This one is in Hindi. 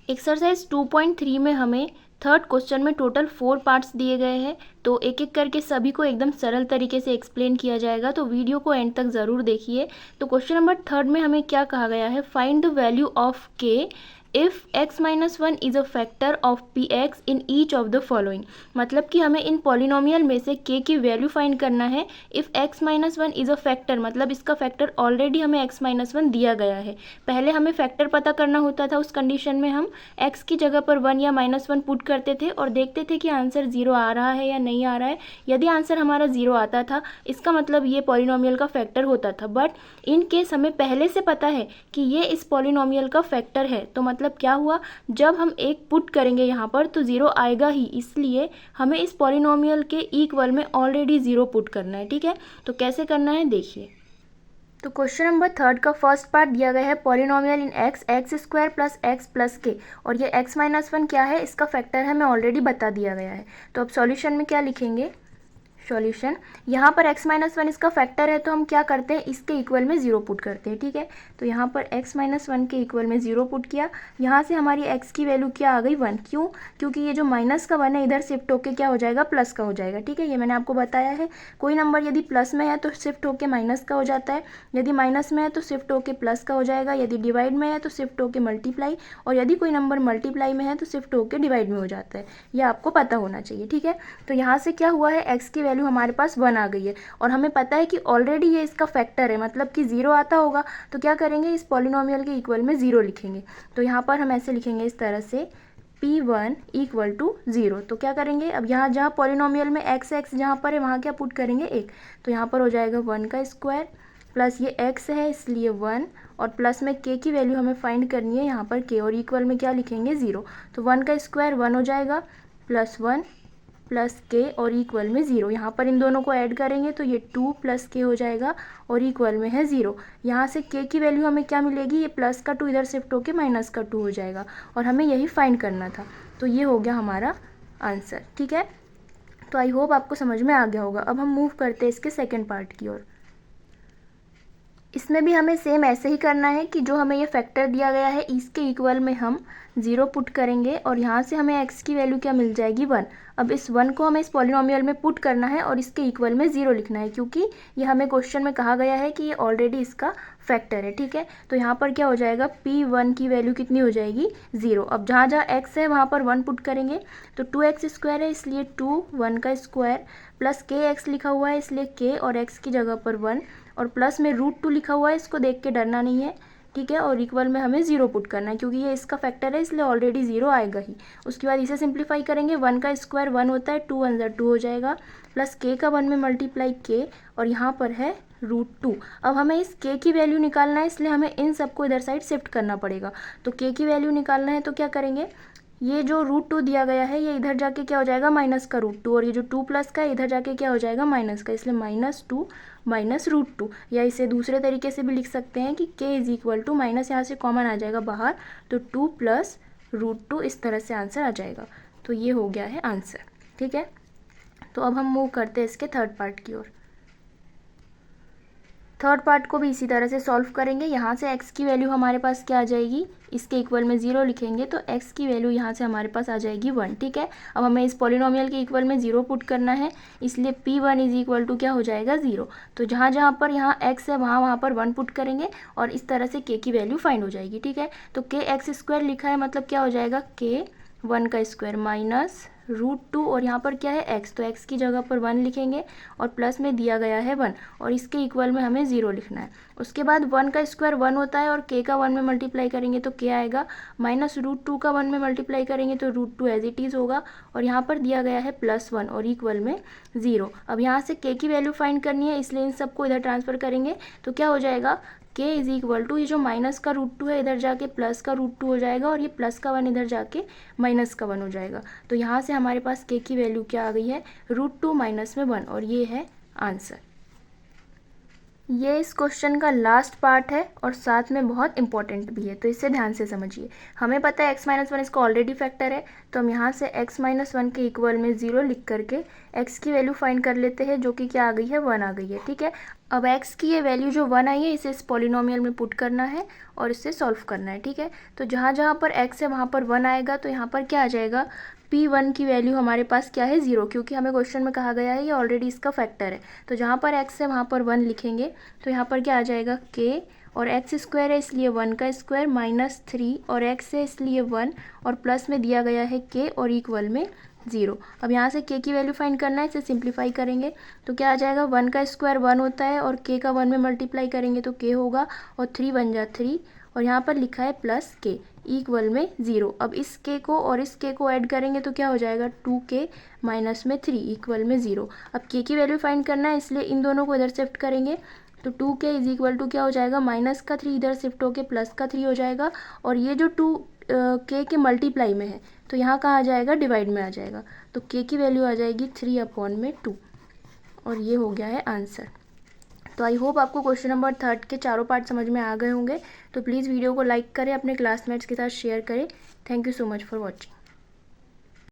एक्सरसाइज 2.3 में हमें थर्ड क्वेश्चन में टोटल 4 पार्ट्स दिए गए हैं, तो एक एक करके सभी को एकदम सरल तरीके से एक्सप्लेन किया जाएगा, तो वीडियो को एंड तक ज़रूर देखिए। तो क्वेश्चन नंबर थर्ड में हमें क्या कहा गया है, फाइंड द वैल्यू ऑफ के if x-1 is a factor of px in each of the following. मतलब कि हमें इन पॉलिनोमियल में से k की वैल्यू फाइंड करना है। If x-1 is a factor, मतलब इसका फैक्टर ऑलरेडी हमें x-1 दिया गया है। पहले हमें फैक्टर पता करना होता था, उस कंडीशन में हम x की जगह पर 1 या -1 पुट करते थे और देखते थे कि आंसर 0 आ रहा है या नहीं आ रहा है। यदि आंसर हमारा 0 आता था, इसका मतलब ये पॉलिनोमियल का फैक्टर होता था। बट इन केस हमें पहले से पता है कि ये इस पॉलिनोमियल का फैक्टर है, तो मतलब क्या हुआ, जब हम एक पुट करेंगे यहाँ पर तो 0 आएगा ही, इसलिए हमें इस पॉलिनोमियल के इक्वल में ऑलरेडी 0 पुट करना है। ठीक है, तो कैसे करना है देखिए। तो क्वेश्चन नंबर थर्ड का फर्स्ट पार्ट दिया गया है पॉलिनोमियल इन x square plus x plus के, और ये x-1 क्या है, इसका फैक्टर है, मैं ऑलरेडी बता दिया गया है। तो अब सॉल्यूशन में क्या लिखेंगे, सॉल्यूशन यहाँ पर x-1 इसका फैक्टर है, तो हम क्या करते हैं, इसके इक्वल में 0 पुट करते हैं। ठीक है, तो यहाँ पर x-1 के इक्वल में 0 पुट किया। यहाँ से हमारी x की वैल्यू क्या आ गई, 1। क्यों, क्योंकि ये जो माइनस का 1 है इधर शिफ्ट होके क्या हो जाएगा, प्लस का हो जाएगा। ठीक है, ये मैंने आपको बताया है, कोई नंबर यदि प्लस में है तो शिफ्ट होके माइनस का हो जाता है, यदि माइनस में है तो शिफ्ट होके प्लस का हो जाएगा, यदि डिवाइड में है तो शिफ्ट होके मल्टीप्लाई, और यदि कोई नंबर मल्टीप्लाई में है तो शिफ्ट होके डिवाइड में हो जाता है। ये आपको पता होना चाहिए। ठीक है, तो यहाँ से क्या हुआ है, x की वैल्यू हमारे पास 1 आ गई है, और हमें पता है कि ऑलरेडी ये इसका फैक्टर है, मतलब कि 0 आता होगा, तो क्या करेंगे, इस पॉलिनोमियल के इक्वल में 0 लिखेंगे। तो यहाँ पर हम ऐसे लिखेंगे इस तरह से, p1 इक्वल टू 0। तो क्या करेंगे, अब यहाँ जहाँ पॉलिनोमियल में x जहाँ पर है वहाँ क्या पुट करेंगे, 1। तो यहाँ पर हो जाएगा 1 का स्क्वायर प्लस ये x है इसलिए 1, और प्लस में k की वैल्यू हमें फाइंड करनी है यहाँ पर k, और इक्वल में क्या लिखेंगे, 0। तो 1 का स्क्वायर 1 हो जाएगा प्लस 1 प्लस के और इक्वल में 0। यहाँ पर इन दोनों को ऐड करेंगे तो ये 2 प्लस के हो जाएगा और इक्वल में है 0। यहाँ से के की वैल्यू हमें क्या मिलेगी, ये प्लस का 2 इधर शिफ्ट होके माइनस का 2 हो जाएगा, और हमें यही फाइंड करना था। तो ये हो गया हमारा आंसर। ठीक है, तो आई होप आपको समझ में आ गया होगा। अब हम मूव करते हैं इसके सेकेंड पार्ट की ओर। इसमें भी हमें सेम ऐसे ही करना है कि जो हमें ये फैक्टर दिया गया है इसके इक्वल में हम 0 पुट करेंगे, और यहाँ से हमें x की वैल्यू क्या मिल जाएगी, 1। अब इस 1 को हमें इस पॉलिनोमियल में पुट करना है और इसके इक्वल में 0 लिखना है, क्योंकि ये हमें क्वेश्चन में कहा गया है कि ये ऑलरेडी इसका फैक्टर है। ठीक है, तो यहाँ पर क्या हो जाएगा, p1 की वैल्यू कितनी हो जाएगी, 0। अब जहाँ जहाँ x है वहाँ पर 1 पुट करेंगे, तो 2x स्क्वायर है इसलिए 2, 1 का स्क्वायर प्लस kx लिखा हुआ है इसलिए k और x की जगह पर 1, और प्लस में √2 लिखा हुआ है, इसको देख के डरना नहीं है। ठीक है, और इक्वल में हमें 0 पुट करना है, क्योंकि ये इसका फैक्टर है इसलिए ऑलरेडी 0 आएगा ही। उसके बाद इसे सिंप्लीफाई करेंगे, 1 का स्क्वायर 1 होता है, 2 1 2 हो जाएगा, प्लस के का 1 में मल्टीप्लाई के, और यहाँ पर है √2। अब हमें इस के की वैल्यू निकालना है, इसलिए हमें इन सबको इधर साइड शिफ्ट करना पड़ेगा। तो के की वैल्यू निकालना है तो क्या करेंगे, ये जो √2 दिया गया है ये इधर जाके क्या हो जाएगा, माइनस का √2, और ये जो 2 प्लस का है इधर जाके क्या हो जाएगा, माइनस का, इसलिए -2 माइनस √2। या इसे दूसरे तरीके से भी लिख सकते हैं कि k is equal to, minus यहाँ से कॉमन आ जाएगा बाहर, तो 2 प्लस √2, इस तरह से आंसर आ जाएगा। तो ये हो गया है आंसर। ठीक है, तो अब हम मूव करते हैं इसके थर्ड पार्ट की ओर। थर्ड पार्ट को भी इसी तरह से सॉल्व करेंगे। यहाँ से x की वैल्यू हमारे पास क्या आ जाएगी, इसके इक्वल में 0 लिखेंगे तो x की वैल्यू यहाँ से हमारे पास आ जाएगी 1। ठीक है, अब हमें इस पॉलिनोमियल के इक्वल में 0 पुट करना है, इसलिए p1 इज इक्वल टू क्या हो जाएगा, 0। तो जहाँ जहाँ पर यहाँ x है वहाँ वहाँ पर 1 पुट करेंगे, और इस तरह से k की वैल्यू फाइंड हो जाएगी। ठीक है, तो k x स्क्वायर लिखा है, मतलब क्या हो जाएगा, k 1 का स्क्वायर माइनस √2, और यहाँ पर क्या है x, तो x की जगह पर 1 लिखेंगे, और प्लस में दिया गया है 1, और इसके इक्वल में हमें 0 लिखना है। उसके बाद 1 का स्क्वायर 1 होता है, और k का 1 में मल्टीप्लाई करेंगे तो k आएगा, माइनस √2 का 1 में मल्टीप्लाई करेंगे तो √2 एज इट इज़ होगा, और यहाँ पर दिया गया है +1 और इक्वल में 0। अब यहाँ से k की वैल्यू फाइंड करनी है, इसलिए इन सबको इधर ट्रांसफ़र करेंगे तो क्या हो जाएगा, k इज इक्वल टू, ये जो माइनस का √2 है इधर जाके प्लस का √2 हो जाएगा, और ये प्लस का 1 इधर जाके माइनस का 1 हो जाएगा। तो यहाँ से हमारे पास k की वैल्यू क्या आ गई है, √2 माइनस में 1, और ये है आंसर। ये इस क्वेश्चन का लास्ट पार्ट है और साथ में बहुत इंपॉर्टेंट भी है, तो इसे ध्यान से समझिए। हमें पता है x-1 इसका ऑलरेडी फैक्टर है, तो हम यहाँ से x-1 के इक्वल में 0 लिख करके x की वैल्यू फाइंड कर लेते हैं, जो कि क्या आ गई है, 1 आ गई है। ठीक है, अब x की ये वैल्यू जो 1 आई है इसे इस पॉलिनोमियल में पुट करना है और इससे सॉल्व करना है, ठीक है। तो जहाँ जहाँ पर x है वहाँ पर 1 आएगा, तो यहाँ पर क्या आ जाएगा, p1 की वैल्यू हमारे पास क्या है 0, क्योंकि हमें क्वेश्चन में कहा गया है ये ऑलरेडी इसका फैक्टर है। तो जहाँ पर x है वहाँ पर 1 लिखेंगे, तो यहाँ पर क्या आ जाएगा k, और एक्स स्क्वायर है इसलिए 1 का स्क्वायर माइनस 3, और x है इसलिए 1, और प्लस में दिया गया है k और इक्वल में 0। अब यहाँ से k की वैल्यू फाइंड करना है, इसे सिंप्लीफाई करेंगे तो क्या आ जाएगा, 1 का स्क्वायर 1 होता है और k का 1 में मल्टीप्लाई करेंगे तो k होगा, और 3 बन जा 3, और यहाँ पर लिखा है प्लस k इक्वल में 0। अब इस k को और इस k को ऐड करेंगे तो क्या हो जाएगा, 2k माइनस में 3 इक्वल में 0। अब k की वैल्यू फाइंड करना है, इसलिए इन दोनों को इधर शिफ्ट करेंगे, तो 2k इज इक्वल टू क्या हो जाएगा, माइनस का 3 इधर शिफ्ट होके प्लस का 3 हो जाएगा, और ये जो 2k के मल्टीप्लाई में है तो यहाँ कहाँ आ जाएगा, डिवाइड में आ जाएगा, तो k की वैल्यू आ जाएगी 3/2, और ये हो गया है आंसर। तो आई होप आपको क्वेश्चन नंबर 3 के चारों पार्ट समझ में आ गए होंगे। तो प्लीज़ वीडियो को लाइक करें, अपने क्लासमेट्स के साथ शेयर करें। Thank you so much for watching.